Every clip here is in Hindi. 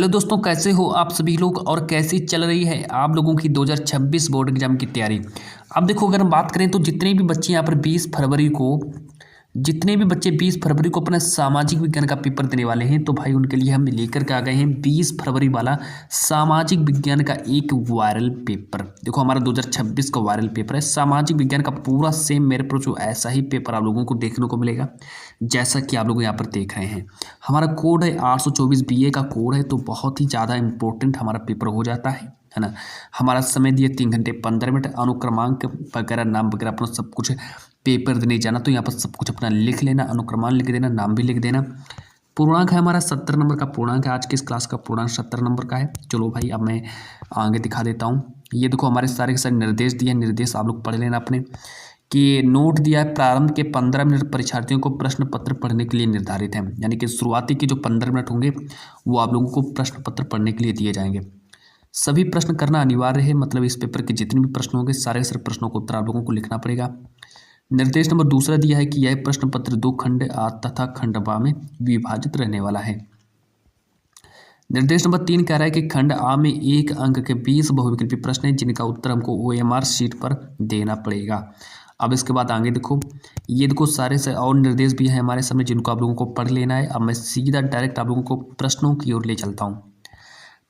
हेलो दोस्तों, कैसे हो आप सभी लोग और कैसी चल रही है आप लोगों की 2026 बोर्ड एग्जाम की तैयारी। अब देखो, अगर हम बात करें तो जितने भी बच्चे यहाँ पर 20 फरवरी को अपना सामाजिक विज्ञान का पेपर देने वाले हैं, तो भाई उनके लिए हम लेकर के आ गए हैं 20 फरवरी वाला सामाजिक विज्ञान का एक वायरल पेपर। देखो, हमारा 2026 का वायरल पेपर है सामाजिक विज्ञान का, पूरा सेम मेरे पर जो ऐसा ही पेपर आप लोगों को देखने को मिलेगा जैसा कि आप लोग यहाँ पर देख रहे हैं। हमारा कोड है 824 BA का कोड है, तो बहुत ही ज़्यादा इंपॉर्टेंट हमारा पेपर हो जाता है ना। हमारा समय दिए 3 घंटे 15 मिनट, अनुक्रमांक वगैरह नाम वगैरह अपना सब कुछ पेपर देने जाना, तो यहाँ पर सब कुछ अपना लिख लेना, अनुक्रमांक लिख देना, नाम भी लिख देना। पूर्णांक है हमारा 70 नंबर का पूर्णांक है, आज की इस क्लास का पूर्णांक 70 नंबर का है। चलो भाई, अब मैं आगे दिखा देता हूँ। ये देखो, हमारे सारे के सारे निर्देश दिए, निर्देश आप लोग पढ़ लेना अपने। कि नोट दिया है, प्रारंभ के 15 मिनट परीक्षार्थियों को प्रश्न पत्र पढ़ने के लिए निर्धारित है, यानी कि शुरुआती के जो 15 मिनट होंगे वो आप लोगों को प्रश्न पत्र पढ़ने के लिए दिए जाएंगे। सभी प्रश्न करना अनिवार्य है, मतलब इस पेपर के जितने भी प्रश्न होंगे सारे सारे प्रश्नों को उत्तर आप लोगों को लिखना पड़ेगा। निर्देश नंबर दूसरा दिया है कि यह प्रश्न पत्र 2 खंड आ तथा खंड बा में विभाजित रहने वाला है। निर्देश नंबर 3 कह रहा है कि खंड आ में 1 अंक के 20 बहुविकल्पी प्रश्न हैं जिनका उत्तर हमको OMR शीट पर देना पड़ेगा। अब इसके बाद आगे देखो, ये देखो सारे से और निर्देश भी हैं हमारे सामने जिनको आप लोगों को पढ़ लेना है। अब मैं सीधा डायरेक्ट आप लोगों को प्रश्नों की ओर ले चलता हूँ।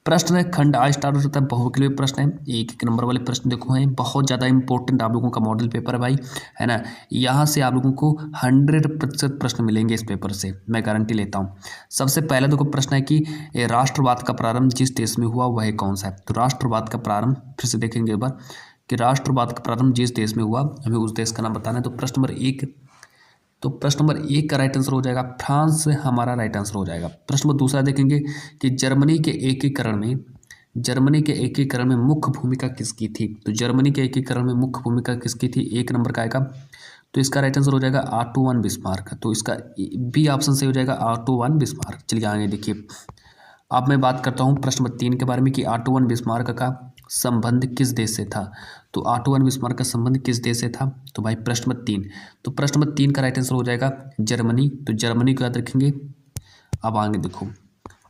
प्रश्न है, खंड आ स्टार्ट हो जाता है, बहुविकल्पी प्रश्न है, एक नंबर वाले प्रश्न देखो हैं, बहुत ज़्यादा इंपॉर्टेंट आप लोगों का मॉडल पेपर है भाई, है ना। यहाँ से आप लोगों को 100% प्रश्न मिलेंगे इस पेपर से, मैं गारंटी लेता हूँ। सबसे पहला देखो प्रश्न है कि राष्ट्रवाद का प्रारंभ जिस देश में हुआ वह कौन सा है। तो राष्ट्रवाद का प्रारंभ फिर से देखेंगे एक बार कि राष्ट्रवाद का प्रारंभ जिस देश में हुआ हमें उस देश का नाम बताना है। तो प्रश्न नंबर 1 का राइट आंसर हो जाएगा फ्रांस, हमारा राइट आंसर हो जाएगा। प्रश्न नंबर दूसरा देखेंगे कि जर्मनी के एकीकरण में मुख्य भूमिका किसकी थी। तो जर्मनी के एकीकरण में मुख्य भूमिका किसकी थी, 1 नंबर का आएगा, तो इसका राइट आंसर हो जाएगा ऑटो वन बिस्मार्क। तो इसका बी ऑप्शन सही हो जाएगा, ऑटो वन बिस्मार्क। चलिए आगे देखिए, अब मैं बात करता हूँ प्रश्न नंबर 3 के बारे में कि ऑटो वन बिस्मार्क का संबंध किस देश से था। तो ऑटो वन बिस्मार्क का संबंध किस देश से था, तो भाई प्रश्न नंबर 3, तो प्रश्न नंबर 3 का राइट आंसर हो जाएगा जर्मनी। तो जर्मनी को याद रखेंगे। अब आगे देखो,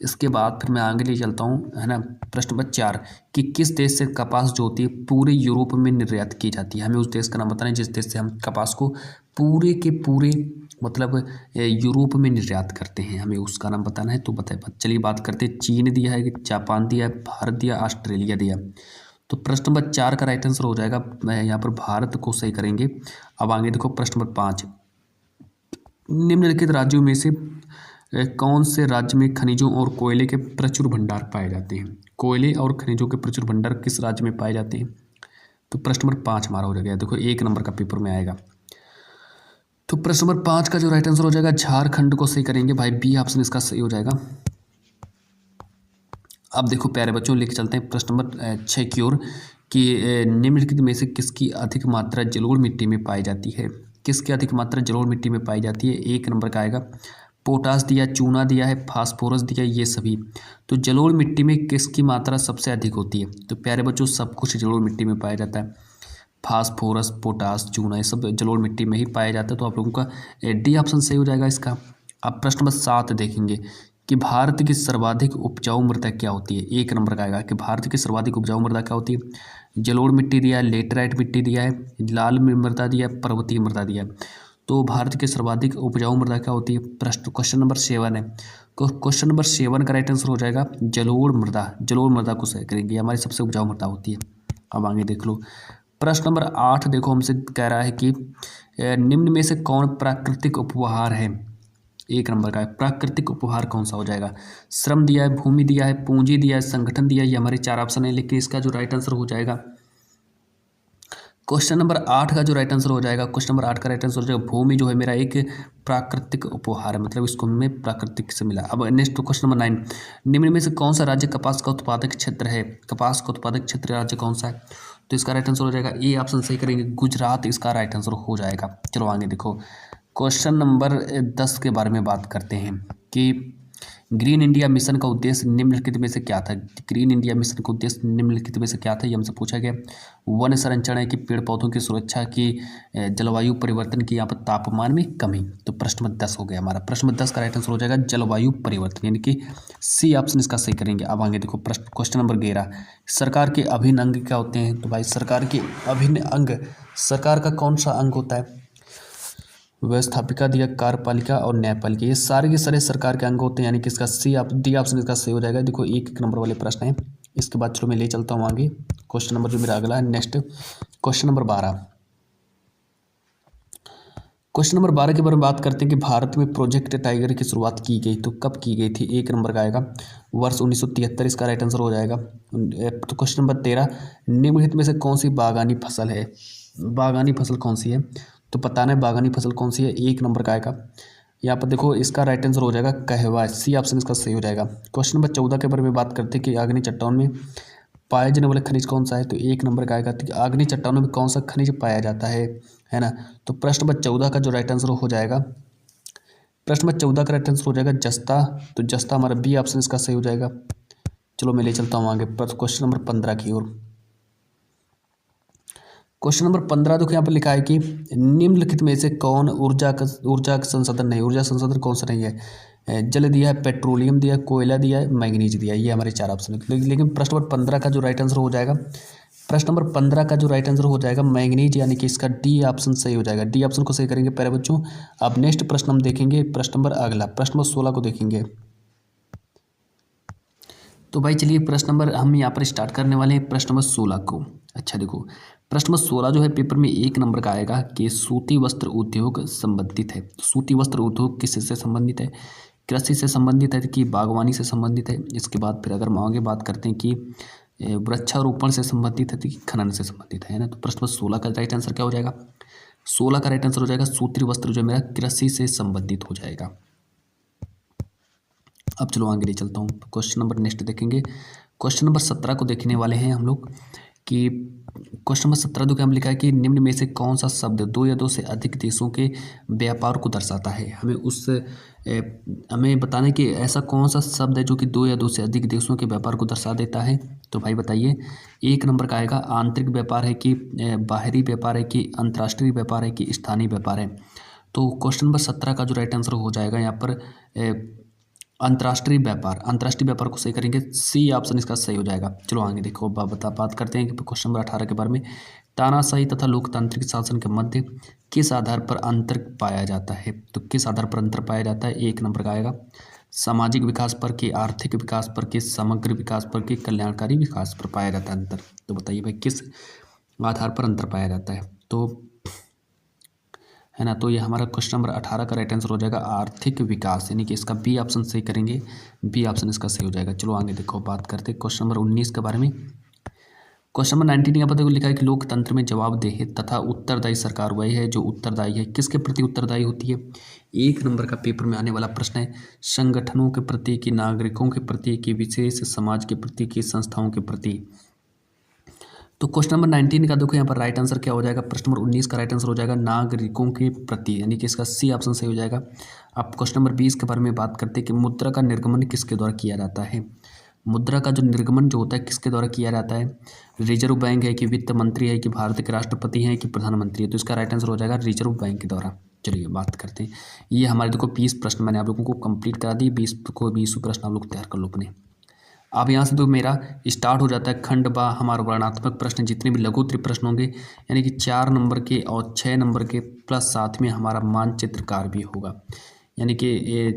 इसके बाद फिर मैं आगे ले चलता हूँ, है ना। प्रश्न नंबर 4 कि किस देश से कपास जो होती है पूरे यूरोप में निर्यात की जाती है। हमें उस देश का नाम बताना है जिस देश से हम कपास को पूरे के पूरे मतलब यूरोप में निर्यात करते हैं, हमें उसका नाम बताना है। तो बताए, चलिए बात करते हैं। चीन दिया है, जापान दिया है, भारत दिया, ऑस्ट्रेलिया दिया। तो प्रश्न नंबर 4 का राइट आंसर हो जाएगा, यहाँ पर भारत को सही करेंगे। अब आगे देखो प्रश्न नंबर 5, निम्नलिखित राज्यों में से कौन से राज्य में खनिजों और कोयले के प्रचुर भंडार पाए जाते हैं। कोयले और खनिजों के प्रचुर भंडार किस राज्य में पाए जाते हैं। तो प्रश्न नंबर 5 हमारा हो जाएगा, देखो 1 नंबर का पेपर में आएगा। तो प्रश्न नंबर 5 का जो राइट आंसर हो जाएगा झारखंड को सही करेंगे भाई, बी ऑप्शन इसका सही हो जाएगा। अब देखो प्यारे बच्चों, लिख चलते हैं प्रश्न नंबर 6 की ओर कि निम्नलिखित में से किसकी अधिक मात्रा जलोढ़ मिट्टी में पाई जाती है। किसकी अधिक मात्रा जलोढ़ मिट्टी में पाई जाती है, 1 नंबर का आएगा। पोटास दिया, चूना दिया है, फास्फोरस दिया, ये सभी। तो जलोढ़ मिट्टी में किसकी मात्रा सबसे अधिक होती है। तो प्यारे बच्चों, सब कुछ जलोढ़ मिट्टी में पाया जाता है, फास्फोरस, पोटास, चूना, ये सब जलोढ़ मिट्टी में ही पाया जाता है। तो आप लोगों का डी ऑप्शन सही हो जाएगा इसका। अब प्रश्न नंबर 7 देखेंगे कि भारत की सर्वाधिक उपजाऊ मृदा क्या होती है। 1 नंबर का आएगा कि भारत की सर्वाधिक उपजाऊ मृदा क्या होती है। जलोढ़ मिट्टी दिया है, लेटराइट मिट्टी दिया है, लाल मृदा दिया है, पर्वतीय मृदा दिया है। तो भारत की सर्वाधिक उपजाऊ मृदा क्या होती है। प्रश्न क्वेश्चन नंबर 7 है, क्वेश्चन नंबर 7 का राइट आंसर हो जाएगा जलोढ़ मृदा। जलोढ़ मृदा को सही करेंगे, हमारी सबसे उपजाऊ मृदा होती है। अब आगे देख लो, प्रश्न नंबर 8 देखो, हमसे कह रहा है कि निम्न में से कौन प्राकृतिक उपहार है। 1 नंबर का है, प्राकृतिक उपहार कौन सा हो जाएगा। श्रम दिया है, भूमि दिया है, पूंजी दिया है, संगठन दिया है, ये हमारे 4 ऑप्शन है, लेकिन इसका जो राइट आंसर हो जाएगा क्वेश्चन नंबर 8 का जो राइट आंसर हो जाएगा, क्वेश्चन नंबर 8 का राइट आंसर हो जाएगा भूमि जो है मेरा एक प्राकृतिक उपहार है, मतलब इसको हमें प्राकृतिक से मिला। अब नेक्स्ट क्वेश्चन नंबर 9, निम्न में से कौन सा राज्य कपास का उत्पादक क्षेत्र है। कपास का उत्पादक क्षेत्र राज्य कौन सा है। तो इसका राइट आंसर हो जाएगा, ए ऑप्शन सही करेंगे, गुजरात इसका राइट आंसर हो जाएगा। चलो आगे देखो, क्वेश्चन नंबर 10 के बारे में बात करते हैं कि ग्रीन इंडिया मिशन का उद्देश्य निम्नलिखित में से क्या था? ग्रीन इंडिया मिशन का उद्देश्य निम्नलिखित में से क्या था, ये हमसे पूछा गया। वन संरक्षण है कि पेड़ पौधों की सुरक्षा की, जलवायु परिवर्तन की, यहाँ पर तापमान में कमी। तो प्रश्न नंबर 10 हो गया हमारा। प्रश्न नंबर 10 का राइट आंसर हो जाएगा जलवायु परिवर्तन, यानी कि सी ऑप्शन इसका सही करेंगे। अब आगे देखो प्रश्न क्वेश्चन नंबर 11, सरकार के अभिन्न अंग क्या होते हैं? तो भाई सरकार के अभिन्न अंग, सरकार का कौन सा अंग होता है? व्यवस्थापिका दिया, कार्यपालिका और न्यायपालिका, ये सारे के सारे सरकार के अंग होते हैं, यानी कि इसका डी ऑप्शन इसका सही हो जाएगा। देखो एक नंबर वाले प्रश्न है। इसके बाद चलो मैं ले चलता हूँ आगे क्वेश्चन नंबर जो मेरा अगला है next question number 12। Question number 12 के बारे में बात करते हैं कि भारत में प्रोजेक्ट टाइगर की शुरुआत की गई, तो कब की गई थी? एक नंबर का आएगा वर्ष 1973, इसका राइट आंसर हो जाएगा। तो क्वेश्चन नंबर 13, निम्नलिखित में से कौन सी बागानी फसल है? बागानी फसल कौन सी है? तो बताना है बागानी फसल कौन सी है। एक नंबर का आएगा यहाँ पर देखो, इसका राइट आंसर हो जाएगा कहवा, सी ऑप्शन इसका सही हो जाएगा। क्वेश्चन नंबर 14 के बारे में बात करते हैं कि आग्नेय चट्टान में पाए जाने वाला खनिज कौन सा है? तो एक नंबर का आएगा कि आग्नेय चट्टानों में कौन सा खनिज पाया जाता है ना। तो प्रश्न नंबर 14 का जो राइट आंसर हो जाएगा, प्रश्न नंबर 14 का राइट आंसर हो जाएगा जस्ता। तो जस्ता हमारा बी ऑप्शन इसका सही हो जाएगा। चलो मैं ले चलता हूँ आगे क्वेश्चन नंबर 15 की ओर। क्वेश्चन नंबर 15 देखो यहाँ पर लिखा है कि निम्नलिखित में से कौन ऊर्जा का संसाधन नहीं, ऊर्जा संसाधन कौन सा नहीं है? जल दिया है, पेट्रोलियम दिया है, कोयला दिया है, मैग्नीज दिया है, ये हमारे चार ऑप्शन है। लेकिन प्रश्न नंबर 15 का जो राइट आंसर हो जाएगा, प्रश्न नंबर 15 का जो राइट आंसर हो जाएगा मैग्नीज, यानी कि इसका डी ऑप्शन सही हो जाएगा। डी ऑप्शन को सही करेंगे प्यारे बच्चों। अब नेक्स्ट प्रश्न हम देखेंगे, प्रश्न नंबर अगला प्रश्न नंबर 16 को देखेंगे। तो भाई चलिए प्रश्न नंबर हम यहाँ पर स्टार्ट करने वाले हैं प्रश्न नंबर 16 को। अच्छा देखो प्रश्न नंबर 16 जो है पेपर में एक नंबर का आएगा कि सूती वस्त्र उद्योग संबंधित है। सूती वस्त्र उद्योग किससे संबंधित है? कृषि से संबंधित है कि बागवानी से संबंधित है? इसके बाद फिर अगर हम आगे बात करते हैं कि वृक्षारोपण से संबंधित है कि खनन से संबंधित है ना। तो प्रश्न नंबर 16 का राइट आंसर क्या हो जाएगा? 16 का राइट आंसर हो जाएगा सूती वस्त्र जो मेरा कृषि से संबंधित हो जाएगा। अब चलो आगे ले चलता हूँ, क्वेश्चन नंबर नेक्स्ट देखेंगे। क्वेश्चन नंबर 17 को देखने वाले हैं हम लोग कि क्वेश्चन नंबर 17 जो कि हम लिखा है कि निम्न में से कौन सा शब्द दो या दो से अधिक देशों के व्यापार को दर्शाता है? हमें बताना है कि ऐसा कौन सा शब्द है जो कि दो या दो से अधिक देशों के व्यापार को दर्शा देता है। तो भाई बताइए। एक नंबर का आएगा आंतरिक व्यापार है कि बाहरी व्यापार है कि अंतर्राष्ट्रीय व्यापार है कि स्थानीय व्यापार है। तो क्वेश्चन नंबर 17 का जो राइट आंसर हो जाएगा यहाँ पर अंतर्राष्ट्रीय व्यापार को सही करेंगे। सी ऑप्शन इसका सही हो जाएगा। चलो आगे देखो बात करते हैं कि क्वेश्चन नंबर 18 के बारे में। तानाशाही तथा लोकतांत्रिक शासन के मध्य किस आधार पर अंतर पाया जाता है? तो किस आधार पर अंतर पाया जाता है? एक नंबर का आएगा सामाजिक विकास पर कि आर्थिक विकास पर कि समग्र विकास पर कि कल्याणकारी विकास पर पाया जाता है अंतर। तो बताइए भाई किस आधार पर अंतर पाया जाता है? तो है ना, तो ये हमारा क्वेश्चन नंबर 18 का राइट आंसर हो जाएगा आर्थिक विकास, यानी कि इसका बी ऑप्शन सही करेंगे। बी ऑप्शन इसका सही हो जाएगा। चलो आगे देखो बात करते हैं क्वेश्चन नंबर 19 के बारे में। क्वेश्चन नंबर 19 यहाँ पर देखो लिखा है कि लोकतंत्र में जवाबदेही तथा उत्तरदायी सरकार वही है जो उत्तरदायी है। किसके प्रति उत्तरदायी होती है? एक नंबर का पेपर में आने वाला प्रश्न है। संगठनों के प्रति कि नागरिकों के प्रति कि विशेष समाज के प्रति कि संस्थाओं के प्रति। तो क्वेश्चन नंबर 19 का देखो यहाँ पर राइट आंसर क्या हो जाएगा? प्रश्न नंबर 19 का राइट आंसर हो जाएगा नागरिकों के प्रति, यानी कि इसका सी ऑप्शन सही हो जाएगा। अब क्वेश्चन नंबर 20 के बारे में बात करते हैं कि मुद्रा का निर्गमन किसके द्वारा किया जाता है? मुद्रा का जो निर्गमन जो होता है किसके द्वारा किया जाता है? रिजर्व बैंक है कि वित्त मंत्री है कि भारत के राष्ट्रपति हैं कि प्रधानमंत्री है? तो इसका राइट आंसर हो जाएगा रिजर्व बैंक के द्वारा। चलिए बात करते हैं। ये हमारे देखो 20 प्रश्न मैंने आप लोगों को कंप्लीट करा दिए। 20 प्रश्न आप लोग तैयार कर लो अपने। अब यहाँ से तो मेरा स्टार्ट हो जाता है खंड बा हमारा वर्णात्मक प्रश्न, जितने भी लघु उत्तरीय प्रश्न होंगे, यानी कि 4 नंबर के और 6 नंबर के प्लस साथ में हमारा मानचित्रकार भी होगा, यानी कि ये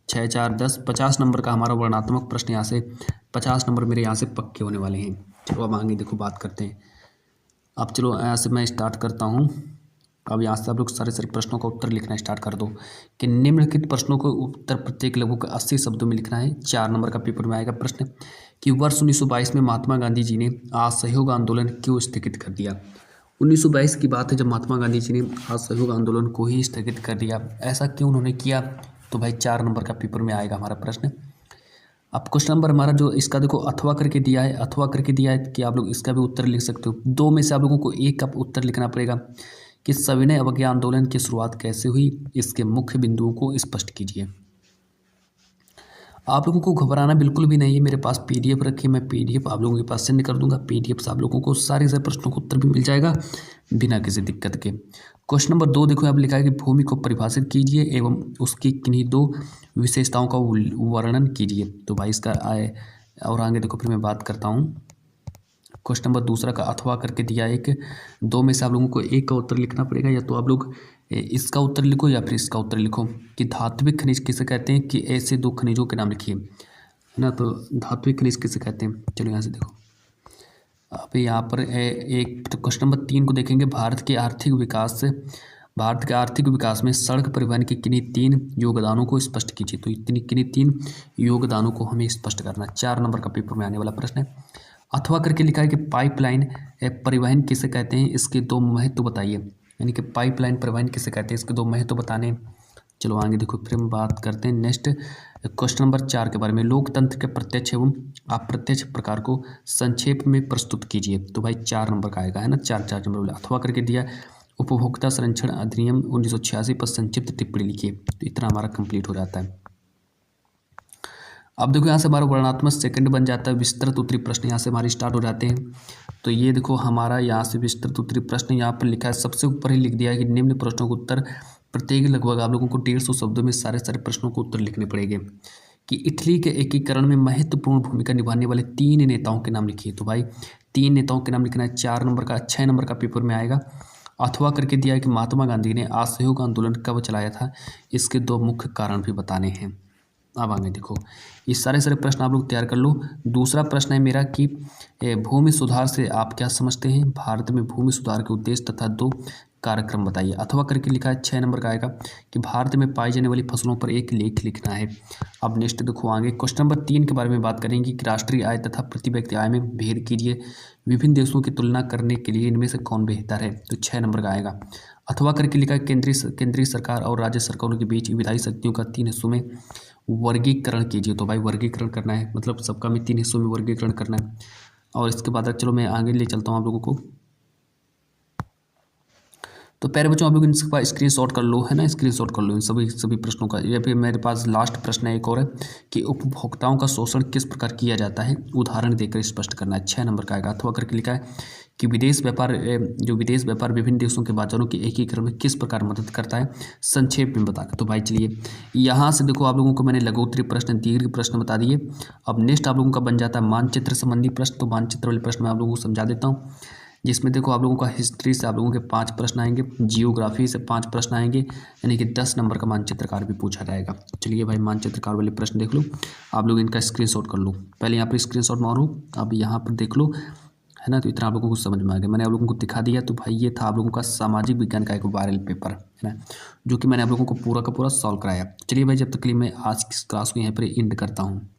6 4 10 50 नंबर का हमारा वर्णात्मक प्रश्न यहाँ से 50 नंबर मेरे यहाँ से पक्के होने वाले हैं। चलो अब आगे देखो बात करते हैं। अब चलो यहाँ से मैं स्टार्ट करता हूँ। अब यहाँ से आप लोग सारे प्रश्नों का उत्तर लिखना स्टार्ट कर दो कि निम्नलिखित प्रश्नों को उत्तर प्रत्येक लगभग 80 शब्दों में लिखना है। 4 नंबर का पेपर में आएगा प्रश्न कि वर्ष 1922 में महात्मा गांधी जी ने असहयोग आंदोलन क्यों स्थगित कर दिया? 1922 की बात है जब महात्मा गांधी जी ने असहयोग आंदोलन को ही स्थगित कर दिया। ऐसा क्यों उन्होंने किया? तो भाई 4 नंबर का पेपर में आएगा हमारा प्रश्न। अब क्वेश्चन नंबर हमारा जो इसका देखो अथवा करके दिया है कि आप लोग इसका भी उत्तर लिख सकते हो। 2 में से आप लोगों को एक का उत्तर लिखना पड़ेगा कि सविनय अवज्ञा आंदोलन की शुरुआत कैसे हुई, इसके मुख्य बिंदुओं को स्पष्ट कीजिए। आप लोगों को घबराना बिल्कुल भी नहीं है, मेरे पास पीडीएफ रखी है, मैं पीडीएफ आप लोगों के पास सेंड कर दूंगा। पीडीएफ से आप लोगों को सारे प्रश्नों का उत्तर भी मिल जाएगा बिना किसी दिक्कत के। क्वेश्चन नंबर 2 देखो, यहाँ पे लिखा है कि भूमि को परिभाषित कीजिए एवं उसकी किन्हीं 2 विशेषताओं का वर्णन कीजिए। तो भाई इसका आए और आगे देखो फिर मैं बात करता हूँ। क्वेश्चन नंबर दूसरा का अथवा करके दिया है कि 2 में से आप लोगों को एक का उत्तर लिखना पड़ेगा, या तो आप लोग इसका उत्तर लिखो या फिर इसका उत्तर लिखो कि धात्विक खनिज किसे कहते हैं, कि ऐसे 2 खनिजों के नाम लिखिए, है ना। तो धात्विक खनिज किसे कहते हैं, चलो यहाँ से देखो। अब यहाँ पर एक तो क्वेश्चन नंबर 3 को देखेंगे, भारत के आर्थिक विकास में सड़क परिवहन के किन्हीं 3 योगदानों को स्पष्ट कीजिए। तो किन्हीं 3 योगदानों को हमें स्पष्ट करना, 4 नंबर का पेपर में आने वाला प्रश्न है। अथवा करके लिखा है कि पाइपलाइन परिवहन किसे कहते हैं, इसके 2 महत्व बताइए। यानी कि पाइपलाइन परिवहन किसे कहते हैं, इसके 2 महत्व बताने। चलो आगे देखो फिर हम बात करते हैं नेक्स्ट क्वेश्चन नंबर 4 के बारे में। लोकतंत्र के प्रत्यक्ष एवं अप्रत्यक्ष प्रकार को संक्षेप में प्रस्तुत कीजिए। तो भाई 4 नंबर का आएगा, है ना। 4 नंबर अथवा करके दिया, उपभोक्ता संरक्षण अधिनियम 1986 पर संक्षिप्त टिप्पणी लिखिए। तो इतना हमारा कंप्लीट हो जाता है। अब देखो यहाँ से हमारा वर्णनात्मक सेकंड बन जाता है, विस्तृत उत्तरी प्रश्न यहाँ से हमारे स्टार्ट हो जाते हैं। तो ये देखो हमारा यहाँ से विस्तृत उत्तरी प्रश्न यहाँ पर लिखा है, सबसे ऊपर ही लिख दिया है कि निम्न प्रश्नों को उत्तर प्रत्येक लगभग आप लोगों को 150 शब्दों में सारे प्रश्नों को उत्तर लिखने पड़ेंगे। कि इटली के एकीकरण में महत्वपूर्ण भूमिका निभाने वाले 3 नेताओं के नाम लिखिए। तो भाई 3 नेताओं के नाम लिखना है। 4 नंबर का 6 नंबर का पेपर में आएगा। अथवा करके दिया है कि महात्मा गांधी ने असहयोग आंदोलन कब चलाया था, इसके 2 मुख्य कारण भी बताने हैं। अब आगे देखो, ये सारे प्रश्न आप लोग तैयार कर लो। दूसरा प्रश्न है मेरा कि भूमि सुधार से आप क्या समझते हैं, भारत में भूमि सुधार के उद्देश्य तथा 2 कार्यक्रम बताइए। अथवा करके लिखा है, 6 नंबर का आएगा कि भारत में पाई जाने वाली फसलों पर एक लेख लिखना है। अब नेक्स्ट देखो आगे क्वेश्चन नंबर 3 के बारे में बात करेंगे कि राष्ट्रीय आय तथा प्रति व्यक्ति आय में भेद कीजिए, विभिन्न देशों की तुलना करने के लिए इनमें से कौन बेहतर है। तो 6 नंबर का आएगा। अथवा करके लिखा है, केंद्रीय सरकार और राज्य सरकारों के बीच विधायी शक्तियों का 3 हिस्सों में वर्गीकरण कीजिए। तो भाई वर्गीकरण करना है, मतलब सबका में 3 हिस्सों में वर्गीकरण करना है। और इसके बाद चलो मैं आगे ले चलता हूँ आप लोगों को। तो प्यारे बच्चों आप लोग इनका स्क्रीनशॉट कर लो, है ना, स्क्रीनशॉट कर लो इन सभी प्रश्नों का। या फिर मेरे पास लास्ट प्रश्न है एक और है कि उपभोक्ताओं का शोषण किस प्रकार किया जाता है, उदाहरण देकर स्पष्ट करना है। 6 नंबर का आएगा। अथवा करके लिखा है कि विदेश व्यापार विभिन्न देशों के बाजारों के एकीकरण में किस प्रकार मदद करता है, संक्षेप में बता। तो भाई चलिए यहाँ से देखो आप लोगों को मैंने लघुत्तरी प्रश्न, दीर्घ प्रश्न बता दिए। अब नेक्स्ट आप लोगों का बन जाता है मानचित्र संबंधी प्रश्न। तो मानचित्र वाले प्रश्न मैं आप लोगों को समझा देता हूँ, जिसमें देखो आप लोगों का हिस्ट्री से आप लोगों के 5 प्रश्न आएंगे, जियोग्राफी से 5 प्रश्न आएंगे, यानी कि 10 नंबर का मानचित्रकार भी पूछा जाएगा। चलिए भाई मानचित्रकार वाले प्रश्न देख लो, आप लोग इनका स्क्रीनशॉट कर लो। पहले यहाँ पर स्क्रीनशॉट मारो, अब यहाँ पर देख लो, है ना। तो इतना आप लोगों को समझ में आ गया, मैंने आप लोगों को दिखा दिया। तो भाई ये था आप लोगों का सामाजिक विज्ञान का एक वायरल पेपर, है ना, जो कि मैंने आप लोगों को पूरा का पूरा सॉल्व कराया। चलिए भाई जब तक के लिए मैं आज की क्लास को यहाँ पर एंड करता हूँ।